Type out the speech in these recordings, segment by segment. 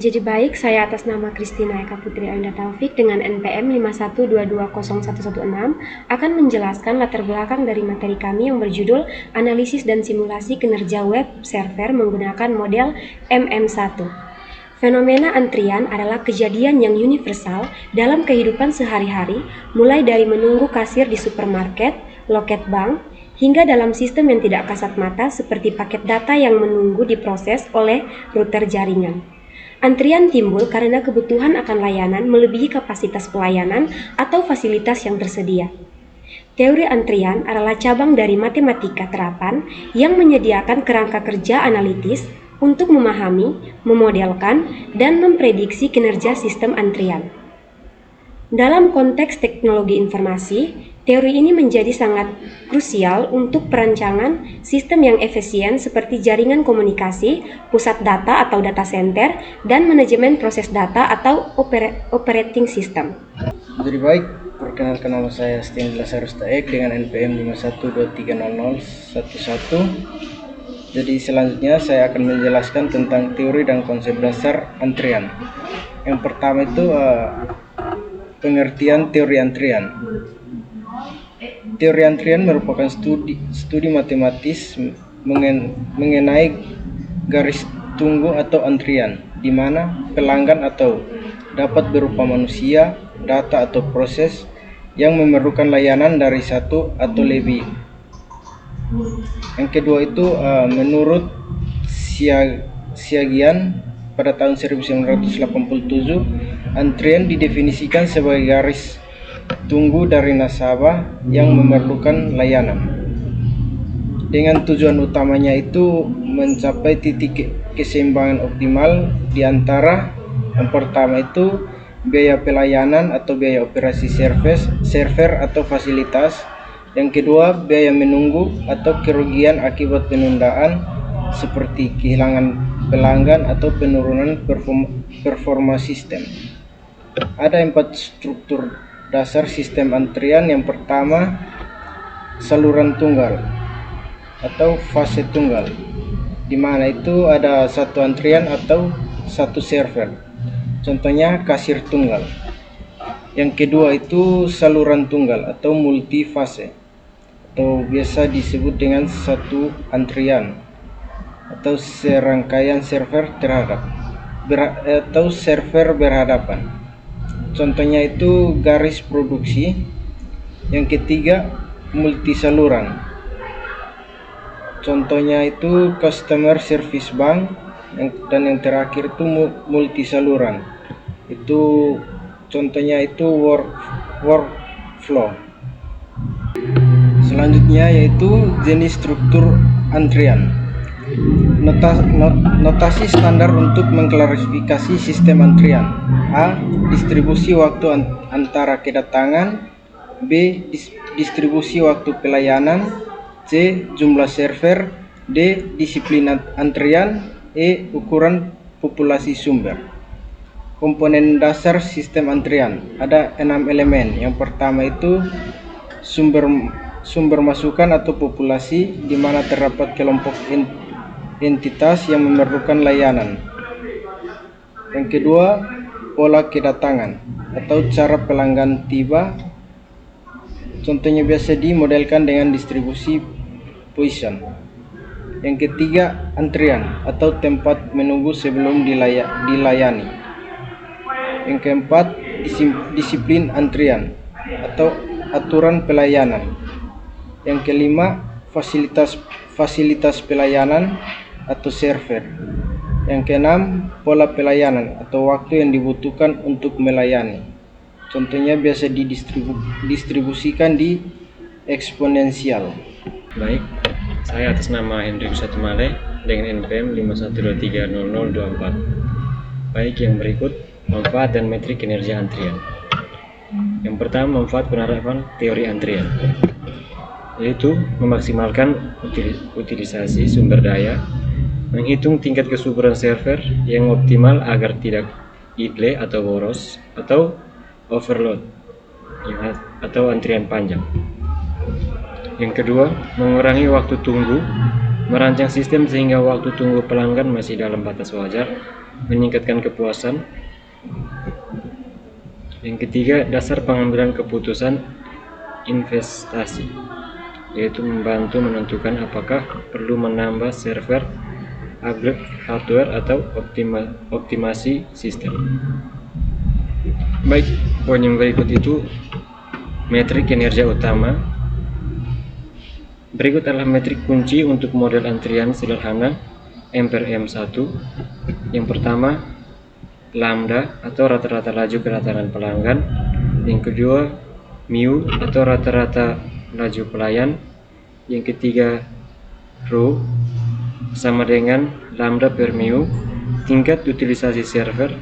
Jadi baik, saya atas nama Kristina Eka Putri Ainda Taufik dengan NPM 512201116 akan menjelaskan latar belakang dari materi kami yang berjudul Analisis dan Simulasi Kinerja Web Server menggunakan model MM1. Fenomena antrian adalah kejadian yang universal dalam kehidupan sehari-hari, mulai dari menunggu kasir di supermarket, loket bank, hingga dalam sistem yang tidak kasat mata seperti paket data yang menunggu diproses oleh router jaringan. Antrian timbul karena kebutuhan akan layanan melebihi kapasitas pelayanan atau fasilitas yang tersedia. Teori antrian adalah cabang dari matematika terapan yang menyediakan kerangka kerja analitis untuk memahami, memodelkan, dan memprediksi kinerja sistem antrian. Dalam konteks teknologi informasi, teori ini menjadi sangat krusial untuk perancangan sistem yang efisien seperti jaringan komunikasi, pusat data atau data center, dan manajemen proses data atau operating system. Jadi baik, perkenalkan nama saya Stian Lazarus Taek dengan NPM 512303111. Jadi selanjutnya saya akan menjelaskan tentang teori dan konsep dasar antrian. Yang pertama itu pengertian teori antrian. Teori antrian merupakan studi matematis mengenai garis tunggu atau antrian, di mana pelanggan atau dapat berupa manusia, data atau proses yang memerlukan layanan dari satu atau lebih. Yang kedua itu menurut Siagian pada tahun 1987, antrian didefinisikan sebagai garis tunggu dari nasabah yang memerlukan layanan. Dengan tujuan utamanya itu mencapai titik keseimbangan optimal di antara yang pertama itu biaya pelayanan atau biaya operasi server atau fasilitas. Yang kedua, biaya menunggu atau kerugian akibat penundaan seperti kehilangan pelanggan atau penurunan performa sistem. Ada 4 struktur dasar sistem antrian. Yang pertama, saluran tunggal atau fase tunggal, di mana itu ada satu antrian atau satu server. Contohnya kasir tunggal. Yang kedua itu saluran tunggal atau multifase, atau biasa disebut dengan satu antrian atau serangkaian server server berhadapan. Contohnya itu garis produksi. Yang ketiga multisaluran. Contohnya itu customer service bank. Dan yang terakhir itu multisaluran. Itu contohnya itu workflow. Selanjutnya yaitu jenis struktur antrian. Notasi standar untuk mengklarifikasi sistem antrian. A. Distribusi waktu antara kedatangan. B. Distribusi waktu pelayanan. C. Jumlah server. D. Disiplin antrian. E. Ukuran populasi sumber. Komponen dasar sistem antrian ada 6 elemen. Yang pertama itu sumber masukan atau populasi, di mana terdapat kelompok entitas yang memerlukan layanan. Yang kedua, pola kedatangan atau cara pelanggan tiba. Contohnya biasa dimodelkan dengan distribusi Poisson. Yang ketiga, antrian atau tempat menunggu sebelum dilayani. Yang keempat, disiplin antrian atau aturan pelayanan. Yang kelima, fasilitas pelayanan atau server. Yang keenam, pola pelayanan atau waktu yang dibutuhkan untuk melayani. Contohnya biasa didistribusikan di eksponensial. Baik, saya atas nama Hendrik Satumale dengan NPM 512300024. Baik, yang berikut manfaat dan metrik kinerja antrian. Yang pertama, manfaat penerapan teori antrian, yaitu memaksimalkan utilisasi sumber daya, menghitung tingkat kesuburan server yang optimal agar tidak idle atau boros atau overload atau antrian panjang. Yang kedua, mengurangi waktu tunggu, merancang sistem sehingga waktu tunggu pelanggan masih dalam batas wajar meningkatkan kepuasan. Yang ketiga, dasar pengambilan keputusan investasi, yaitu membantu menentukan apakah perlu menambah server, upgrade hardware, atau optimasi sistem. Baik, poin yang berikut itu metrik kinerja utama. Berikut adalah metrik kunci untuk model antrian sederhana M/M1. Yang pertama, lambda atau rata-rata laju kedatangan pelanggan. Yang kedua, mu atau rata-rata laju pelayan. Yang ketiga, rho sama dengan lambda per mu, tingkat utilisasi server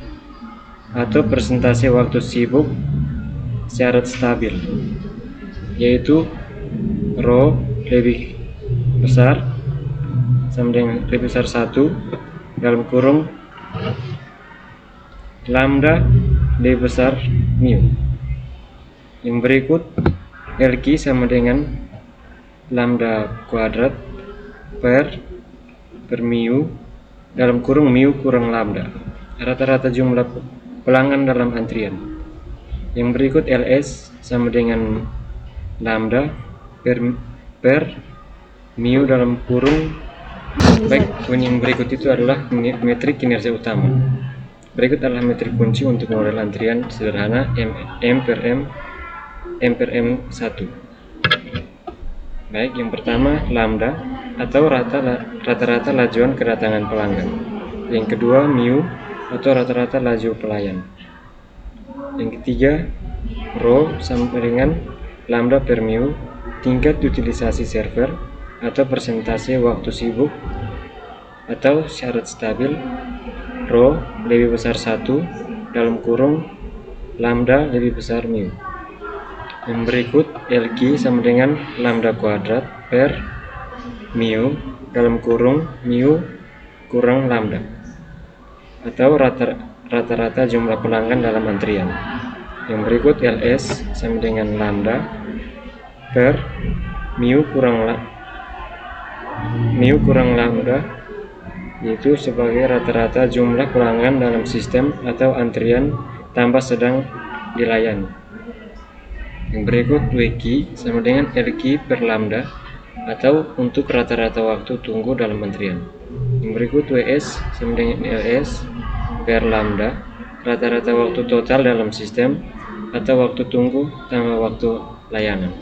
atau persentase waktu sibuk syarat stabil, yaitu rho lebih besar sama dengan lebih besar 1 dalam kurung lambda lebih besar mu. Yang berikut, LQ sama dengan lambda kuadrat per mu dalam kurung mu kurang lambda, rata-rata jumlah pelanggan dalam antrian. Yang berikut, LS sama dengan lambda per mu dalam kurung. Baik, yang berikut itu adalah metrik kinerja utama. Berikut adalah metrik kunci untuk model antrian sederhana M/M1. Baik, yang pertama lambda atau rata-rata lajuan kedatangan pelanggan. Yang kedua, mu atau rata-rata laju pelayan. Yang ketiga, rho sama dengan lambda per mu, tingkat utilisasi server atau persentase waktu sibuk atau syarat stabil. Rho lebih besar 1 dalam kurung lambda lebih besar mu. Yang berikut, LQ sama dengan lambda kuadrat per mu dalam kurung mu kurang lambda, atau rata-rata jumlah pelanggan dalam antrian. Yang berikut, LS sama dengan lambda per mu kurang lambda, yaitu sebagai rata-rata jumlah pelanggan dalam sistem atau antrian tanpa sedang dilayani. Yang berikut, WQ sama dengan LQ per lambda atau untuk rata-rata waktu tunggu dalam antrian. Yang berikut, WS sama dengan LS per lambda, rata-rata waktu total dalam sistem atau waktu tunggu tanpa waktu layanan.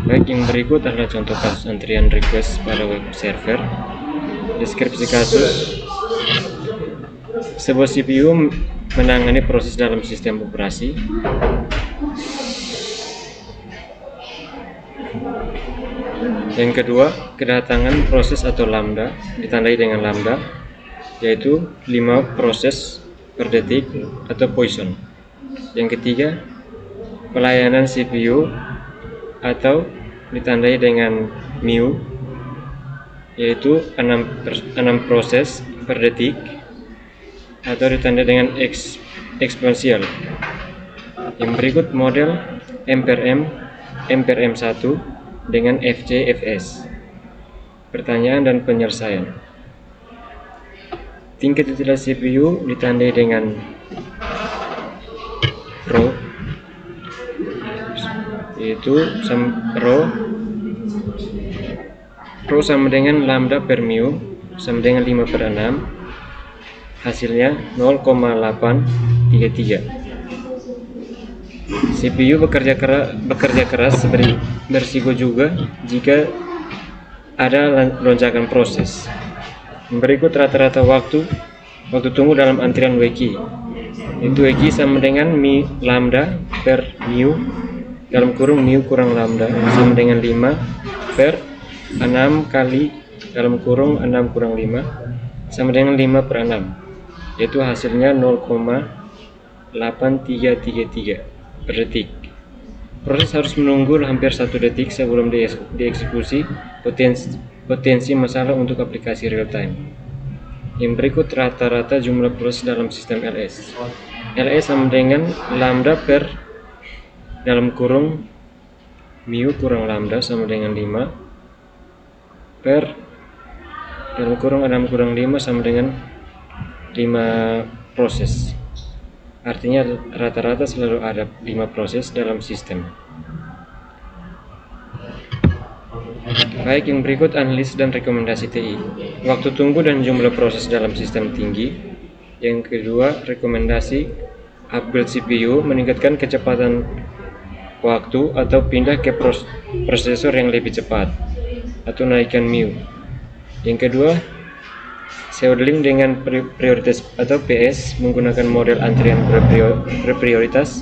Baik, yang berikut adalah contoh kasus antrian request pada web server. Deskripsi kasus: sebuah CPU menangani proses dalam sistem operasi. Yang kedua, kedatangan proses atau lambda ditandai dengan lambda, yaitu 5 proses per detik atau Poisson. Yang ketiga, pelayanan CPU atau ditandai dengan mu, yaitu 6 proses per detik atau ditandai dengan eksponensial. Yang berikut model M/M1 dengan FCFS. Pertanyaan dan penyelesaian. Tingkat utilisasi CPU ditandai dengan rho, yaitu rho sama dengan lambda per mu sama dengan 5/6, hasilnya 0,833. CPU bekerja keras berisiko juga jika ada lonjakan proses. Berikut rata-rata waktu tunggu dalam antrian WQ. Itu WQ sama dengan lambda per mu dalam kurung mu kurang lambda sama dengan 5/6 kali dalam kurung 6 kurang 5 sama dengan 5/6, yaitu hasilnya 0,8333 per detik. Proses harus menunggu hampir 1 detik sebelum dieksekusi, potensi masalah untuk aplikasi real time. Yang berikut rata-rata jumlah proses dalam sistem LS. LS sama dengan lambda per dalam kurung mu kurang lambda sama dengan 5/6 dalam kurung 6 kurang 5 sama dengan 5 proses. Artinya rata-rata selalu ada 5 proses dalam sistem. Baik, yang berikut analisis dan rekomendasi TI. Waktu tunggu dan jumlah proses dalam sistem tinggi. Yang kedua, rekomendasi upgrade CPU, meningkatkan kecepatan waktu atau pindah ke prosesor yang lebih cepat, atau naikkan MIU. Yang kedua, scheduling dengan prioritas atau PS, menggunakan model antrian berprioritas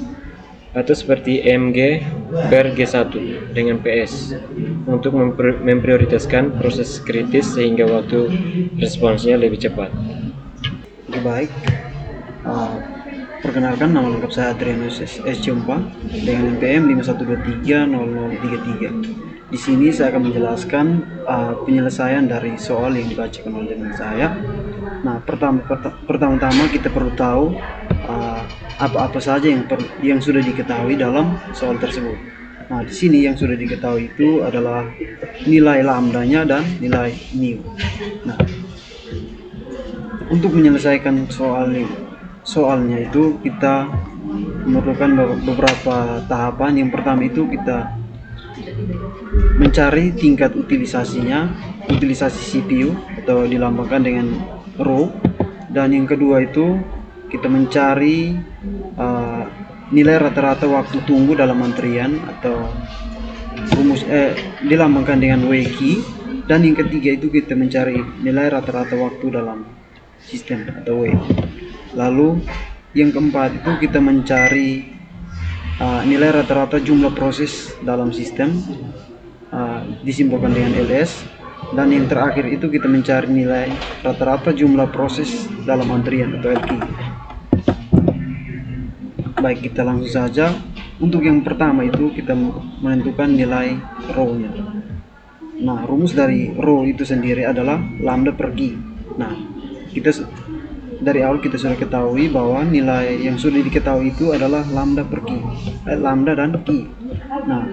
atau seperti MG per G1 dengan PS untuk memprioritaskan proses kritis sehingga waktu responsnya lebih cepat. Baik, perkenalkan, nama lengkap saya Adrianus SC4 dengan NPM 51230033. Di sini saya akan menjelaskan penyelesaian dari soal yang dibacakan oleh teman saya. Nah, pertama-tama kita perlu tahu apa-apa saja yang sudah diketahui dalam soal tersebut. Nah, di sini yang sudah diketahui itu adalah nilai lambdanya dan nilai mu. Nah, untuk menyelesaikan soalnya itu kita memerlukan beberapa tahapan. Yang pertama itu kita mencari tingkat utilisasi CPU atau dilambangkan dengan rho, dan yang kedua itu kita mencari nilai rata-rata waktu tunggu dalam antrian atau dilambangkan dengan WQ, dan yang ketiga itu kita mencari nilai rata-rata waktu dalam sistem atau W. Lalu yang keempat itu kita mencari nilai rata-rata jumlah proses dalam sistem disimbolkan dengan LS, dan yang terakhir itu kita mencari nilai rata-rata jumlah proses dalam antrian atau LQ. Baik, kita langsung saja. Untuk yang pertama itu kita menentukan nilai rho-nya. Nah, rumus dari rho itu sendiri adalah lambda per Q. Nah, dari awal kita sudah ketahui bahwa nilai yang sudah diketahui itu adalah lambda per Q, lambda dan Q. Nah,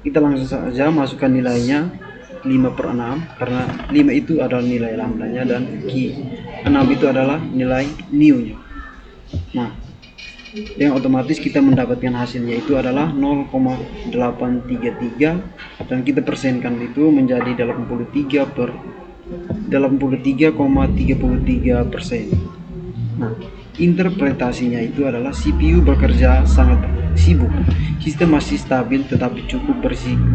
kita langsung saja masukkan nilainya 5/6, karena 5 itu adalah nilai lambdanya dan Q 6 itu adalah nilai mu-nya. Nah, yang otomatis kita mendapatkan hasilnya itu adalah 0,833, dan kita persenkan itu menjadi 83,33%. Nah, interpretasinya itu adalah CPU bekerja sangat sibuk, sistem masih stabil tetapi cukup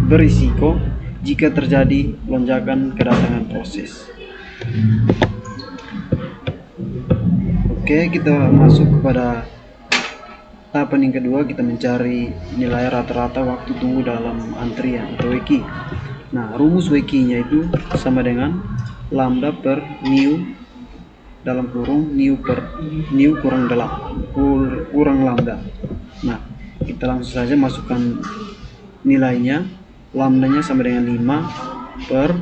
berisiko jika terjadi lonjakan kedatangan proses. Oke, kita masuk kepada tahapan yang kedua. Kita mencari nilai rata-rata waktu tunggu dalam antrian atau WQ. Nah, rumus WQ-nya itu sama dengan lambda per mu dalam kurung mu kurang lambda. Nah, kita langsung saja masukkan nilainya. Lambdanya sama dengan 5 per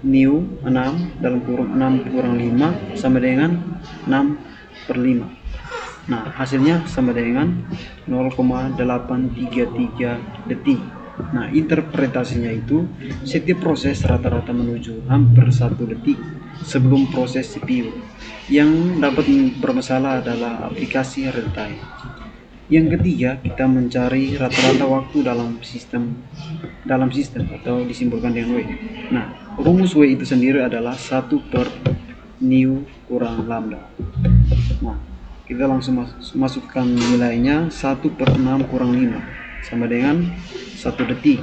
mu 6 dalam kurung 6 kurang 5 sama dengan 6/5. Nah, hasilnya sama dengan 0,833 detik. Nah, interpretasinya itu setiap proses rata-rata menuju hampir 1 detik sebelum proses CPU. Yang dapat bermasalah adalah aplikasi real time. Yang ketiga, kita mencari rata-rata waktu dalam sistem atau disimbolkan dengan W. Nah, rumus W itu sendiri adalah 1 per mu kurang lambda. Nah, kita langsung masukkan nilainya 1/6 kurang 5 sama dengan 1 detik.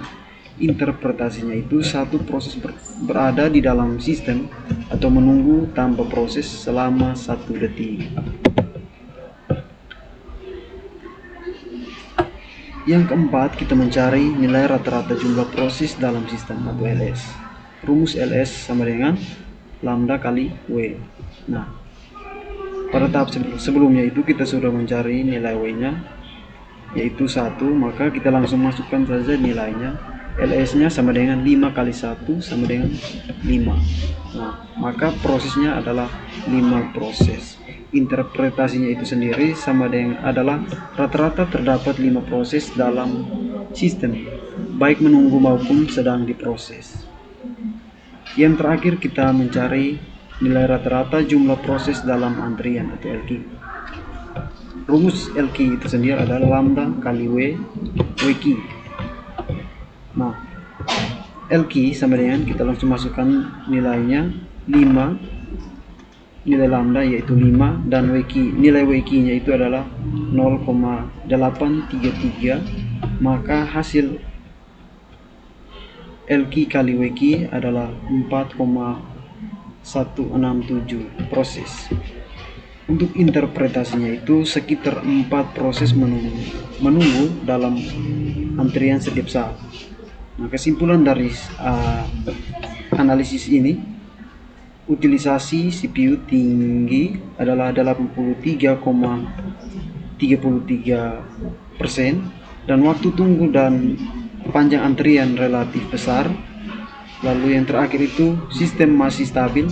Interpretasinya itu satu proses berada di dalam sistem atau menunggu tanpa proses selama 1 detik. Yang keempat, kita mencari nilai rata-rata jumlah proses dalam sistem atau LS. Rumus LS sama dengan lambda kali W. Nah, pada tahap sebelumnya itu kita sudah mencari nilai W-nya yaitu 1, maka kita langsung masukkan saja nilainya. LS-nya sama dengan 5 kali 1 sama dengan 5. Nah, maka prosesnya adalah 5 proses. Interpretasinya itu sendiri sama dengan adalah rata-rata terdapat 5 proses dalam sistem, baik menunggu maupun sedang diproses. Yang terakhir kita mencari nilai rata-rata jumlah proses dalam antrian atau LQ. Rumus LQ itu sendiri adalah lambda kali WQ. Nah, LQ sama dengan kita langsung masukkan nilainya 5, nilai lambda yaitu 5, dan nilai WQ nya itu adalah 0,833, maka hasil LQ kali WQ adalah 4,167 proses. Untuk interpretasinya itu sekitar 4 proses menunggu dalam antrian setiap saat. Nah, kesimpulan dari analisis ini, utilisasi CPU tinggi adalah 83,33%, dan waktu tunggu dan panjang antrian relatif besar. Lalu yang terakhir itu sistem masih stabil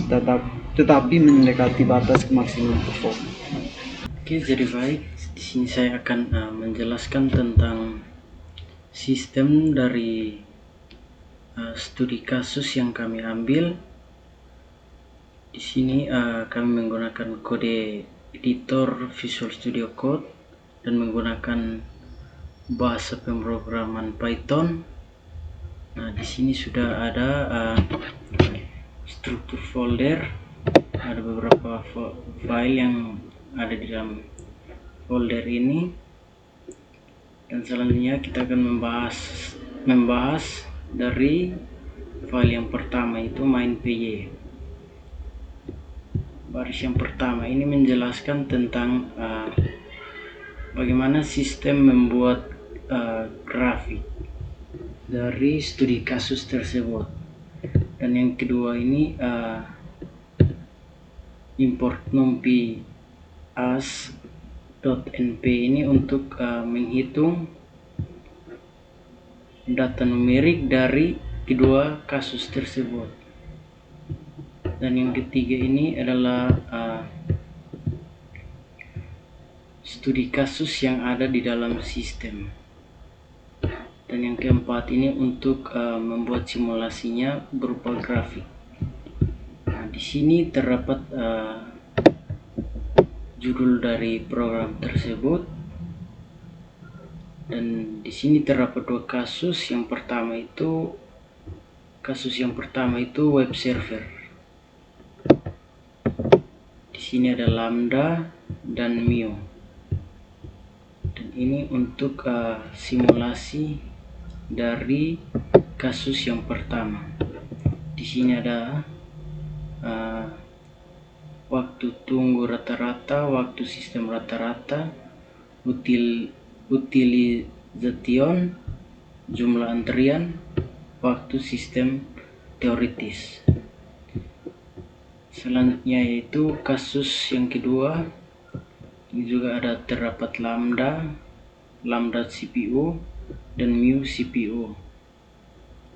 tetapi mendekati batas maksimum performa. Oke, jadi baik, di sini saya akan menjelaskan tentang sistem dari studi kasus yang kami ambil. Di sini kami menggunakan kode editor Visual Studio Code dan menggunakan bahasa pemrograman Python. Nah, di sini sudah ada struktur folder, ada beberapa file yang ada di dalam folder ini, dan selanjutnya kita akan membahas dari file yang pertama itu main.py. Baris yang pertama ini menjelaskan tentang bagaimana sistem membuat grafik dari studi kasus tersebut. Dan yang kedua ini import numpy as.np ini untuk menghitung data numerik dari kedua kasus tersebut. Dan yang ketiga ini adalah studi kasus yang ada di dalam sistem. Dan yang keempat ini untuk membuat simulasinya berupa grafik. Nah, di sini terdapat judul dari program tersebut, dan di sini terdapat dua kasus. Kasus yang pertama itu web server. Di sini ada lambda dan mu. Dan ini untuk simulasi dari kasus yang pertama. Di sini ada waktu tunggu rata-rata, waktu sistem rata-rata, utilization, jumlah antrian, waktu sistem teoritis. Selanjutnya yaitu kasus yang kedua. Ini juga ada terdapat lambda CPU dan mu CPU.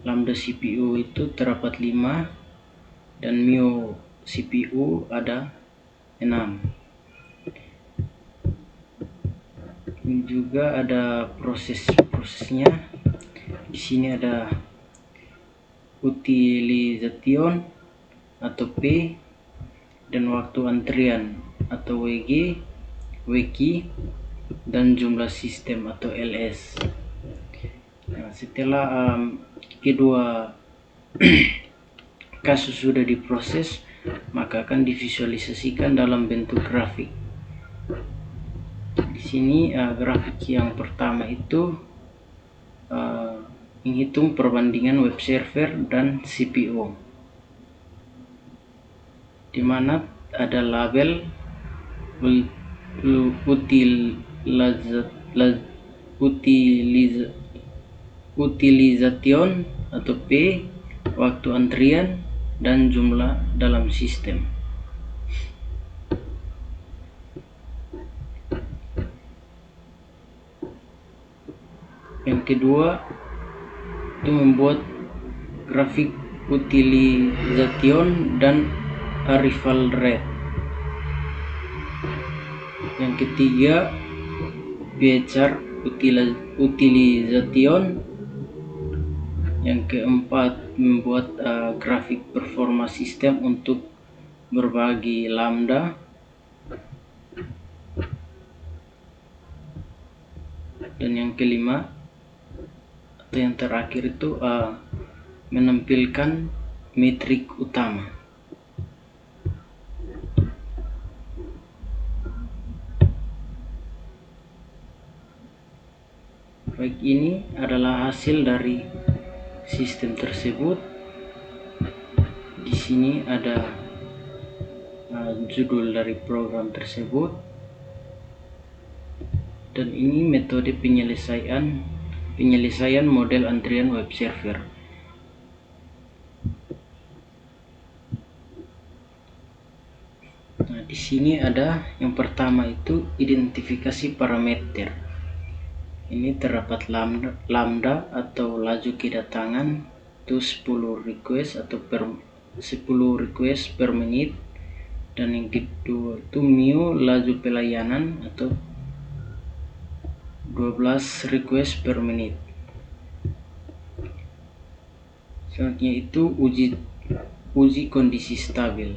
Lambda CPU itu terdapat 5 dan mu CPU ada 6. Ini juga ada prosesnya. Di sini ada utilization atau P, dan waktu antrian atau WQ, dan jumlah sistem atau LS. Nah, setelah kedua kasus sudah diproses, maka akan divisualisasikan dalam bentuk grafik. Di sini grafik yang pertama itu menghitung perbandingan web server dan CPU, di mana ada label utilization atau P, waktu antrian, dan jumlah dalam sistem. Yang kedua itu membuat grafik utilization dan arrival rate. Yang ketiga pie chart utilization. Yang keempat, membuat grafik performa sistem untuk berbagi lambda. Dan yang kelima atau yang terakhir itu menampilkan metrik utama. Baik, ini adalah hasil dari sistem tersebut. Di sini ada judul dari program tersebut, dan ini metode penyelesaian model antrian web server. Nah, di sini ada yang pertama itu identifikasi parameter. Ini terdapat lambda atau laju kedatangan itu 10 request per menit, dan yang kedua itu mu laju pelayanan atau 12 request per menit. Selanjutnya itu uji kondisi stabil.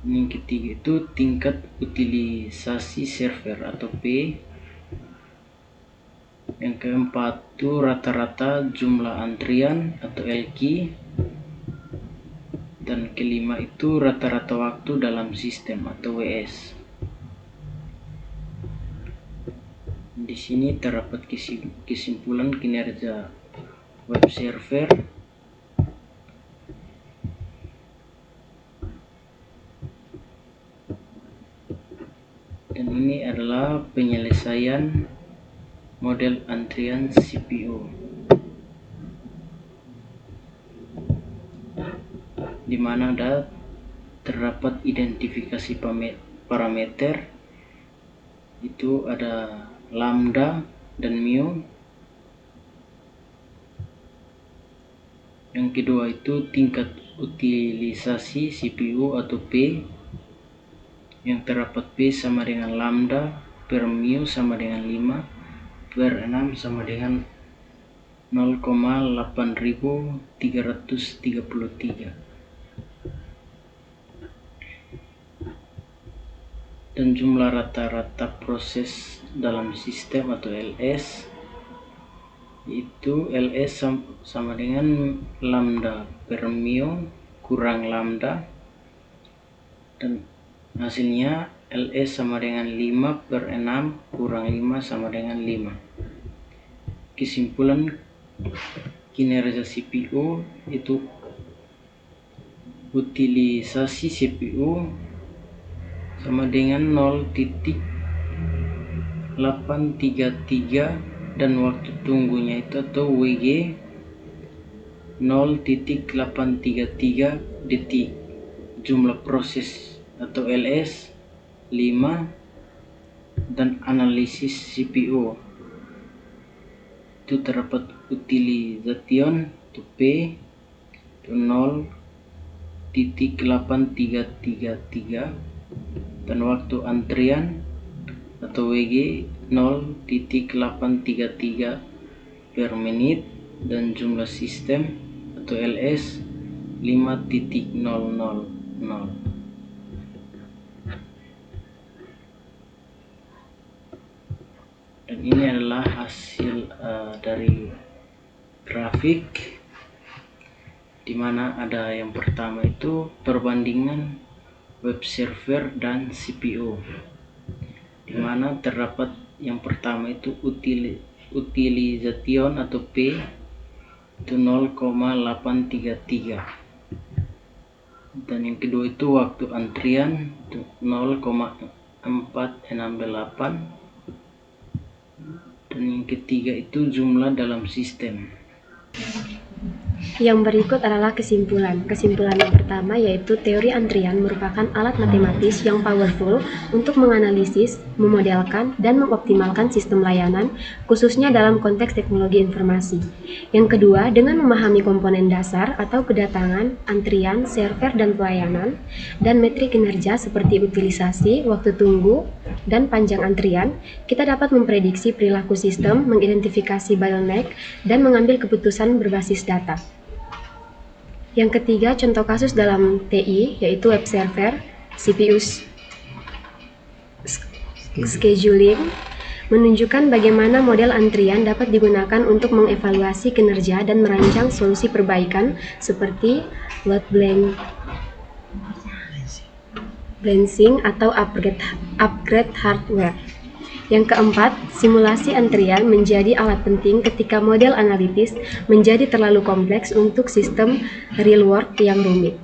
Yang ketiga itu tingkat utilisasi server atau P. Yang keempat itu rata-rata jumlah antrian atau LQ. Dan kelima itu rata-rata waktu dalam sistem atau WS. Di sini terdapat kesimpulan kinerja web server. Dan ini adalah penyelesaian model antrian CPU, di mana terdapat identifikasi parameter, itu ada lambda dan mu. Yang kedua itu tingkat utilisasi CPU atau P, yang terdapat P sama dengan lambda per mu sama dengan 5 per 6 sama dengan 0,8333. Dan jumlah rata-rata proses dalam sistem atau LS, itu LS sama dengan lambda per mu kurang lambda, dan hasilnya LS sama dengan 5 per 6 kurang 5 sama dengan 5. Kesimpulan kinerja CPU itu utilisasi CPU sama dengan 0.833 dan waktu tunggunya itu atau WG 0.833 detik. Jumlah proses atau LS 5, dan analisis CPU itu terdapat utilization to P itu 0.8333 dan waktu antrian atau WG 0.833 per menit, dan jumlah sistem atau LS 5.000. Dan ini adalah hasil dari grafik, di mana ada yang pertama itu perbandingan web server dan CPU, di mana terdapat yang pertama itu utilization atau P itu 0,833, dan yang kedua itu waktu antrian itu 0,468, dan yang ketiga itu jumlah dalam sistem. Yang berikut adalah kesimpulan. Kesimpulan yang pertama yaitu teori antrian merupakan alat matematis yang powerful untuk menganalisis, memodelkan, dan mengoptimalkan sistem layanan, khususnya dalam konteks teknologi informasi. Yang kedua, dengan memahami komponen dasar atau kedatangan, antrian, server, dan pelayanan, dan metrik kinerja seperti utilisasi, waktu tunggu, dan panjang antrian, kita dapat memprediksi perilaku sistem, mengidentifikasi bottleneck, dan mengambil keputusan berbasis data. Yang ketiga, contoh kasus dalam TI yaitu web server, CPU scheduling, menunjukkan bagaimana model antrian dapat digunakan untuk mengevaluasi kinerja dan merancang solusi perbaikan seperti load balancing atau upgrade hardware. Yang keempat, simulasi antrian menjadi alat penting ketika model analitis menjadi terlalu kompleks untuk sistem real world yang rumit.